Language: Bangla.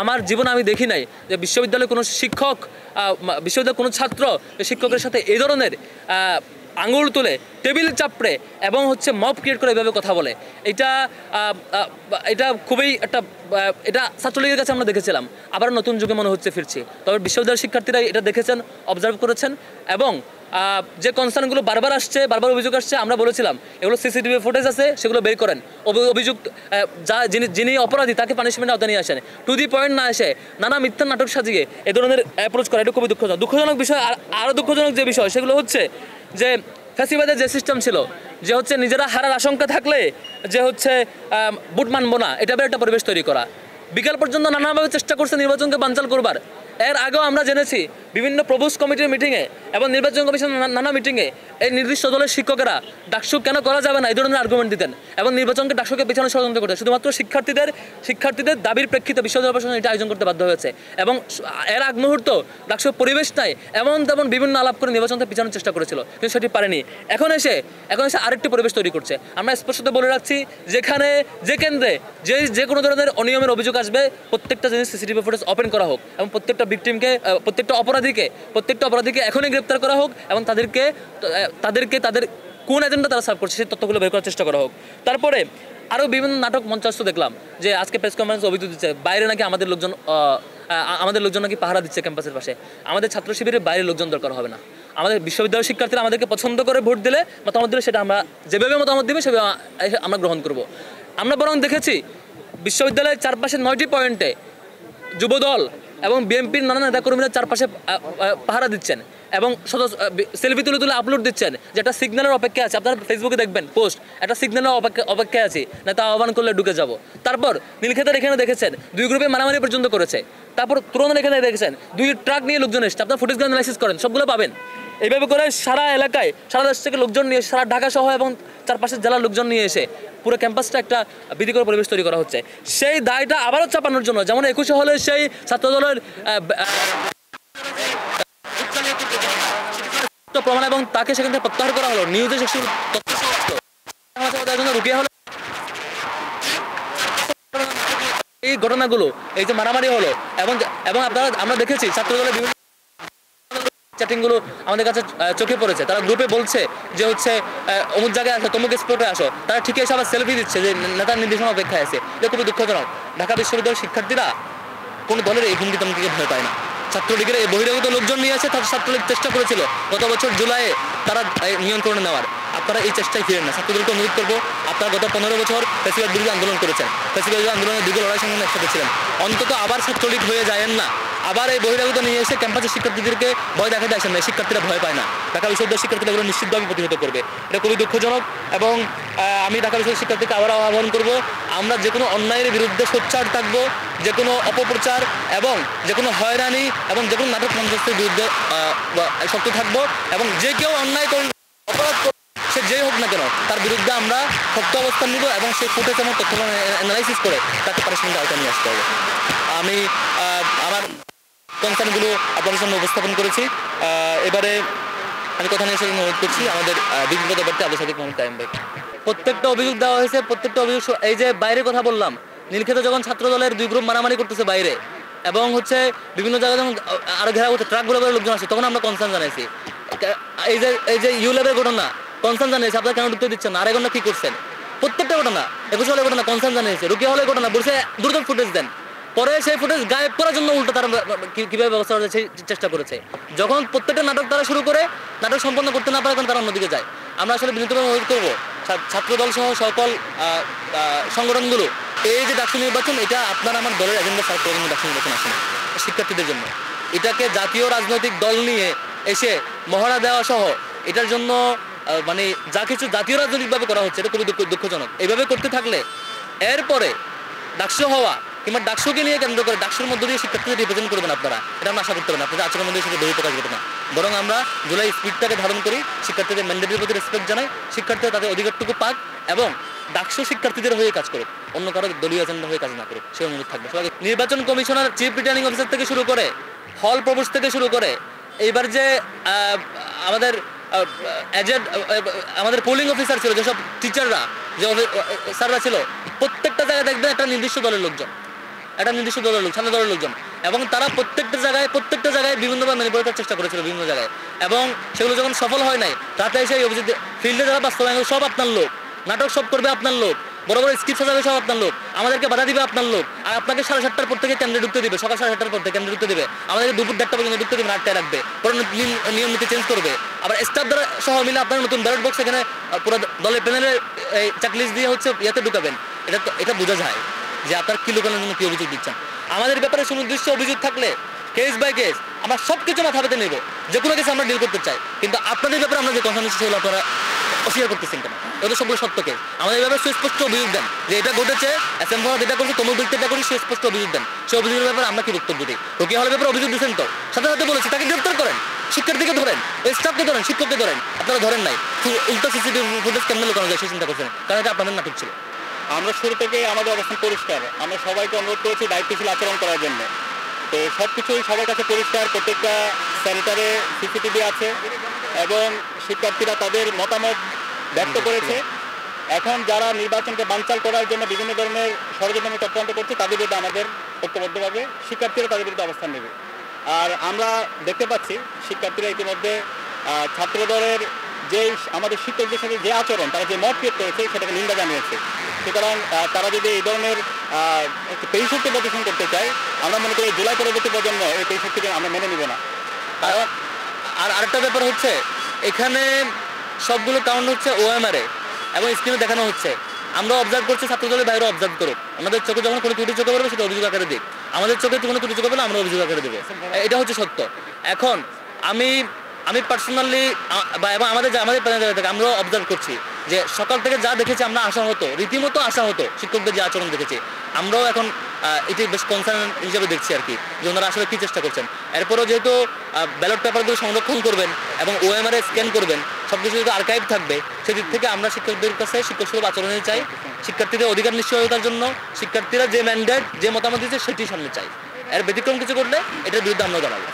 আমার জীবনে আমি দেখি নাই যে বিশ্ববিদ্যালয়ের কোনো শিক্ষক, বিশ্ববিদ্যালয়ের কোনো ছাত্র শিক্ষকের সাথে এই ধরনের আঙুল তুলে টেবিল চাপড়ে এবং হচ্ছে মব ক্রিয়েট করে এভাবে কথা বলে। এটা খুবই একটা, এটা ছাত্রলীগের কাছে আমরা দেখেছিলাম, আবার নতুন যুগে মনে হচ্ছে ফিরছি। তবে বিশ্ববিদ্যালয়ের শিক্ষার্থীরা এটা দেখেছেন, অবজার্ভ করেছেন এবং যে কনসার্নগুলো বারবার আসছে, বারবার অভিযোগ আসছে, আমরা বলেছিলাম এগুলো সিসিটিভি ফুটেজ আছে, সেগুলো বের করেন। অভিযুক্ত যিনি অপরাধী তাকে পানিশমেন্ট আওতায় নিয়ে আসেন। টু দি পয়েন্ট না এসে নানা মিথ্যা নাটক সাজিয়ে এ ধরনের অ্যাপ্রোচ করা, এটা খুবই দুঃখজনক বিষয়। আরও দুঃখজনক যে বিষয় সেগুলো হচ্ছে যে ফ্যাসিবাদের যে সিস্টেম ছিল, যে হচ্ছে নিজেরা হারার আশঙ্কা থাকলে যে হচ্ছে বুট মানবো না, এটা একটা পরিবেশ তৈরি করা। বিকাল পর্যন্ত নানাভাবে চেষ্টা করছে নির্বাচনকে বানচাল করবার। এর আগেও আমরা জেনেছি বিভিন্ন প্রবোস কমিটির মিটিংয়ে এবং নির্বাচন কমিশন নানা মিটিংয়ে এই নির্দিষ্ট দলের শিক্ষকেরা ডাকসু কেন করা যাবে না এই ধরনের আর্গুমেন্ট দিতেন এবং নির্বাচনকে ডাকসুকে পেছনে ষড়যন্ত্র করতেন। শুধুমাত্র শিক্ষার্থীদের দাবির প্রেক্ষিতে বিশ্ববিদ্যালয় প্রশাসন এটা আয়োজন করতে বাধ্য হয়েছে এবং এর আগ মুহূর্ত ডাকসুর পরিবেশ নাই এমন তেমন বিভিন্ন আলাপ করে নির্বাচনকে পিছানোর চেষ্টা করেছিল, কিন্তু সেটি পারেনি। এখন এসে আরেকটি পরিবেশ তৈরি করছে। আমরা স্পষ্টত বলে রাখছি, যেখানে যে কেন্দ্রে যে কোনো ধরনের অনিয়মের অভিযোগ আসবে, প্রত্যেকটা জিনিস সিসিটিভি ফুটেজ ওপেন করা হোক এবং প্রত্যেকটা ভিকটিমকে, প্রত্যেকটা অপরাধীকে এখনই গ্রেপ্তার করা হোক এবং তাদের কোন এজেন্ডা তারা সার্ভ করছে সেই তথ্যগুলো বের করার চেষ্টা করা হোক। তারপরে আরও বিভিন্ন নাটক মঞ্চস্থ দেখলাম যে আজকে প্রেস কনফারেন্স অভিযোগ দিচ্ছে বাইরে নাকি আমাদের লোকজন নাকি পাহারা দিচ্ছে ক্যাম্পাসের পাশে। আমাদের ছাত্র শিবিরের বাইরের লোকজন দরকার হবে না। আমাদের বিশ্ববিদ্যালয়ের শিক্ষার্থীরা আমাদেরকে পছন্দ করে ভোট দিলে, মতামত দিলে, সেটা আমরা যেভাবে মতামত দিবে সেভাবে আমরা গ্রহণ করব। আমরা বরং দেখেছি বিশ্ববিদ্যালয়ের চারপাশে 9টি পয়েন্টে যুবদল এবং বিএনপির নানা নেতাকর্মীরা চারপাশে পাহারা দিচ্ছেন এবং সেলফি তুলে আপলোড দিচ্ছেন, যে একটা সিগন্যালের অপেক্ষা আছে। আপনারা ফেসবুকে দেখবেন পোস্ট, একটা সিগন্যালের অপেক্ষায় আছি, নেতা আহ্বান করলে ঢুকে যাব। তারপর নীলক্ষেতের এখানে দেখেছেন 2 গ্রুপে মারামারি পর্যন্ত করেছে। তারপর তুরনের এখানে দেখেছেন 2 ট্রাক নিয়ে লোকজন এসেছে। আপনার ফুটেজগুলো অ্যানালাইসিস করেন, সবগুলো পাবেন। এইভাবে করে সারা এলাকায়, সারা দেশ থেকে লোকজন নিয়ে, সারা ঢাকা সহ এবং চারপাশের জেলার লোকজন নিয়ে এসে পুরো ক্যাম্পাসটা একটা ভীতিকর পরিবেশ তৈরি করা হচ্ছে। সেই দায়টা আবারও চাপানোর জন্য, যেমন 21 হলে সেই ছাত্রদলের প্রমাণ এবং তাকে সেখান থেকে প্রত্যাহার করা হলো, নিউজে রুকিয়া হলো। এই ঘটনাগুলো, এই যে মারামারি হলো এবং আমরা দেখেছি ছাত্রদলের বিভিন্ন চ্যাটিংগুলো আমাদের কাছে চোখে পড়েছে। তারা গ্রুপে বলছে যে হচ্ছে অমুক জায়গায় আসো, তমুক স্পটে আসো, তারা ঠিকই এসে আবার সেলফি দিচ্ছে যে নেতার নির্দেশনা অপেক্ষায় আছে। এটা খুবই দুঃখজনক। ঢাকা বিশ্ববিদ্যালয়ের শিক্ষার্থীরা কোনো দলের এই হুমকি তমকিকে ভয় পায় না। ছাত্রলীগের এই বহিরাগত লোকজন নিয়ে আসে, ছাত্রলীগ চেষ্টা করেছিল গত বছর জুলাইয়ে তারা নিয়ন্ত্রণে নেওয়ার। আপনারা এই চেষ্টায় ফিরেন না। ছাত্রদলকে অনুরোধ করবো, আপনারা গত 15 বছর ফ্যাসিবাদ বিরোধী আন্দোলন করেছেন, ফ্যাসিবাদ বিরোধী আন্দোলনের দীর্ঘ লড়াই সংগ্রামে একসাথে ছিলেন। অন্তত আবার ছাত্রলীগ হয়ে যায়েন না, আবার এই বহিরাগত নিয়ে এসে ক্যাম্পাসের শিক্ষার্থীদেরকে ভয় দেখাতে আসেন না। শিক্ষার্থীরা ভয় পায় না। ঢাকা বিশ্ববিদ্যালয়ের শিক্ষার্থীরা এগুলো নিশ্চিতভাবে প্রতিহত করবে। এটা খুবই দুঃখজনক এবং আমি ঢাকা বিশ্ববিদ্যালয়ের শিক্ষার্থীকে আবার আহ্বান করবো, আমরা যে কোনো অন্যায়ের বিরুদ্ধে সোচ্চার থাকবো, যে কোনো অপপ্রচার এবং যে কোনো হয়রানি এবং যে কোনো নাটক মঞ্চস্থের বিরুদ্ধে শক্ত থাকবো এবং যে কেউ অন্যায় অপরাধ সে যেই হোক না কেন তার বিরুদ্ধে আমরা শক্ত অবস্থান নিব এবং সেই ফুটেজ এবং তথ্য অ্যানালাইসিস করে তাকে পানিশমেন্ট আওতায় নিয়ে আসতে হবে। আমি আমার কনসার্নগুলো আপনাদের সামনে উপস্থাপন করেছি। এবারে আমি কথা নিয়ে এসে অনুরোধ করছি আমাদের বিজ্ঞ ব্যাপারটা আবু সাদিক মোহাম্মদ কায়েম ভাই। প্রত্যেকটা অভিযোগ দেওয়া হয়েছে, প্রত্যেকটা অভিযোগ, এই যে বাইরে কথা বললাম, নীলক্ষেতে যখন ছাত্রদলের 2 গ্রুপ মারামারি করতেছে বাইরে এবং হচ্ছে বিভিন্ন জায়গায় যখন আরো ঘেরা করছে, ট্রাকগুলো লোকজন আসে, তখন আমরা কনসার্ন জানাইছি। এই যে ইউল্যাবের ঘটনা কনসার্ন জানিয়েছে, আপনারা কেন ঢুকতে দিচ্ছেন না, আরেক ঘটনা কি করছেন, প্রত্যেকটা ঘটনা 21 হলের ঘটনা কনসার্ন জানিয়েছে, রুকিয়া হলের ঘটনা বলছে দ্রুত ফুটেজ দেন। পরে সেই ফুটেজ গায়েব করার জন্য উল্টো তারা কিভাবে ব্যবস্থা করার চেষ্টা করেছে। যখন প্রত্যেকটা নাটক তারা শুরু করে, নাটক সম্পন্ন করতে না পারে, তারা অন্যদিকে যায়। আমরা আসলে বিনীতভাবে অনুরোধ করবো ছাত্রদল সহ সকল সংগঠনগুলো, এই যে ডাকসু নির্বাচন, এটা আপনার আমার দলের এজেন্ডা সার্ভ করে ডাকসু নির্বাচন আসে না শিক্ষার্থীদের জন্য। এটাকে জাতীয় রাজনৈতিক দল নিয়ে এসে মহড়া দেওয়া সহ এটার জন্য মানে যা কিছু জাতীয় রাজনৈতিকভাবে করা হচ্ছে, এটা খুবই দুঃখজনক। এইভাবে করতে থাকলে এরপরে ডাকসু হওয়া কিংবা ডাকসুকে নিয়ে কেন্দ্র করে ডাকসুর মধ্য দিয়ে শিক্ষার্থীদের রিপ্রেজেন্ট করবেন আপনারা, এটা আমরা আশা করতে পারেন। আপনাদের আচরণের মধ্যে সেটা বহিঃপ্রকাশ ঘটে না, বরং আমরা জুলাই স্পিরিটটাকে ধারণ করি, শিক্ষার্থীদের ম্যান্ডেটের প্রতি রেসপেক্ট জানাই, শিক্ষার্থীরা তাদের অধিকারটুকু পাক এবং ডাকসু শিক্ষার্থীদের হয়ে কাজ করুক, অন্য কারো দলীয় এজেন্ডা হয়ে কাজ না করুক, সে অনুরোধ থাকবে। নির্বাচন কমিশনার, চিফ রিটার্নিং অফিসার থেকে শুরু করে, হল প্রবেশ থেকে শুরু করে, এইবার যে আমাদের আমাদের পোলিং অফিসার ছিল, যেসব টিচাররা, যে স্যাররা ছিল, প্রত্যেকটা জায়গায় দেখবেন একটা নির্দিষ্ট দলের লোকজন। একটা নির্দিষ্ট দলের লোক, ছাত্র দলের লোকজন, এবং তারা প্রত্যেকটা জায়গায় বিভিন্নভাবে ম্যানিপুলেট চেষ্টা করেছিল বিভিন্ন জায়গায়, এবং সেগুলো যখন সফল হয় নাই তাতে এসে এই অভিযোগ ফিল্ডে যারা বাস্তবায়ন সব আপনার লোক, নাটক সব করবে আপনার লোক, বড় বড় স্ক্রিপ্ট সাজাবে সব আপনার লোক, আমাদেরকে বাধা দিবে আপনার লোক, আর আপনাকে 7:30টার পর থেকে কেন্দ্রে ঢুকতে দিবে, সকাল 7:30টার পর থেকে কেন্দ্রে ঢুকতে দিবে, আমাদেরকে দুপুর 1:30টা পর্যন্ত ঢুকতে দিবে, আটটায় রাখবে, পরে নিয়ম নীতি চেঞ্জ করবে, আবার স্টাফ দ্বারা সহ মিলে আপনার নতুন ব্যালট বক্স এখানে পুরো দলের প্যানেলের চেকলিস্ট দিয়ে হচ্ছে ইয়াতে ঢুকাবেন। এটা বোঝা যায় যে আপনার কি লোকানোর জন্য কি অভিযোগ দিচ্ছেন। আমাদের ব্যাপারে সুনির্দিষ্ট অভিযোগ থাকলে কেস বাই কেস আমরা সব কিছু মাথা পেতে নেব, যে কোনো কেসে আমরা ডিল করতে চাই, কিন্তু আপনাদের ব্যাপারে আমরা যে কনসার্ন সেগুলো আপনারা অস্বীকার করতেছেন কেন? এটা সবগুলো সত্য কেস। আমাদের ব্যাপারে সুস্পষ্ট অভিযোগ দেন যে এটা ঘটেছে, এসএম ফরহাদ এটা করছে, তমুক ব্যক্তি এটা করে, সুস্পষ্ট অভিযোগ দেন। সেই অভিযোগের ব্যাপারে আমরা কি বক্তব্য দিই? রোকেয়া হলের ব্যাপারে অভিযোগ দিচ্ছেন তো, সাথে সাথে বলেছি তাকে গ্রেপ্তার করেন, শিক্ষার্থীকে ধরেন, স্টাফকে ধরেন, শিক্ষককে ধরেন, আপনারা ধরেন নাই। উল্টা সিসিটিভি ফুটেজ কেমন লুকানো যায় সেই চিন্তা করছেন, কারণ এটা আপনাদের নাটক ছিল। আমরা শুরু থেকে আমাদের অবস্থান পরিষ্কার, আমরা সবাইকে অনুরোধ করেছি দায়িত্বশীল আচরণ করার জন্য। তো সব কিছুই সবার কাছে পরিষ্কার, প্রত্যেকটা সেন্টারে সিসিটিভি আছে এবং শিক্ষার্থীরা তাদের মতামত ব্যক্ত করেছে। এখন যারা নির্বাচনকে বানচাল করার জন্য বিভিন্ন ধরনের ষড়যন্ত্র চক্রান্ত করছে তাদের বিরুদ্ধে আমাদের ঐক্যবদ্ধভাবে শিক্ষার্থীরা তাদের বিরুদ্ধে অবস্থান নেবে। আর আমরা দেখতে পাচ্ছি শিক্ষার্থীরা ইতিমধ্যে ছাত্রদলের যেই আমাদের শিক্ষকদের সাথে যে আচরণ, তারা যে মত ক্রিয়েট করেছে সেটাকে নিন্দা জানিয়েছে। সুতরাং তারা যদি এই ধরনের পেশক্তি প্রদর্শন করতে চায়, আমরা মনে করি জুলাই পরবর্তী প্রজন্ম এই পেশক্তিকে আমরা মেনে নিব না। আর আরেকটা ব্যাপার হচ্ছে, এখানে সবগুলো কাউন্ট হচ্ছে ওএমআরে এবং স্ক্রিনে দেখানো হচ্ছে। আমরা অবজার্ভ করছি, ছাত্রদলের বাইরে অবজার্ভ করুক, আমাদের চোখে যখন কোনো ত্রুটি চোখে পড়বে সেটা অভিযোগ আকারে দিক, আমাদের চোখে কোনো ত্রুটি চোখে পড়লে আমরা অভিযোগ আকারে দেবো, এটা হচ্ছে সত্য। এখন আমি পার্সোনালি এবং আমাদের প্যানেল থেকে আমরা অবজার্ভ করছি যে সকাল থেকে যা দেখেছি আমরা রীতিমতো আশা হতো শিক্ষকদের যে আচরণ দেখেছি, আমরাও এখন এটি বেশ কনসার্ন হিসেবে দেখছি আর কি, যে ওনারা আসলে কী চেষ্টা করছেন। এরপরেও যেহেতু ব্যালট পেপারগুলো সংরক্ষণ করবেন এবং ওএমআরে স্ক্যান করবেন, সব কিছু যেহেতু আর্কাইভ থাকবে, সেদিক থেকে আমরা শিক্ষকদের কাছে শিক্ষক আচরণে চাই, শিক্ষার্থীদের অধিকার নিশ্চয়তার জন্য শিক্ষার্থীরা যে ম্যান্ডেট যে মতামত দিচ্ছে সেটি সামনে চাই। এর ব্যতিক্রম কিছু করলে এটার বিরুদ্ধে আমরা দাঁড়াবো।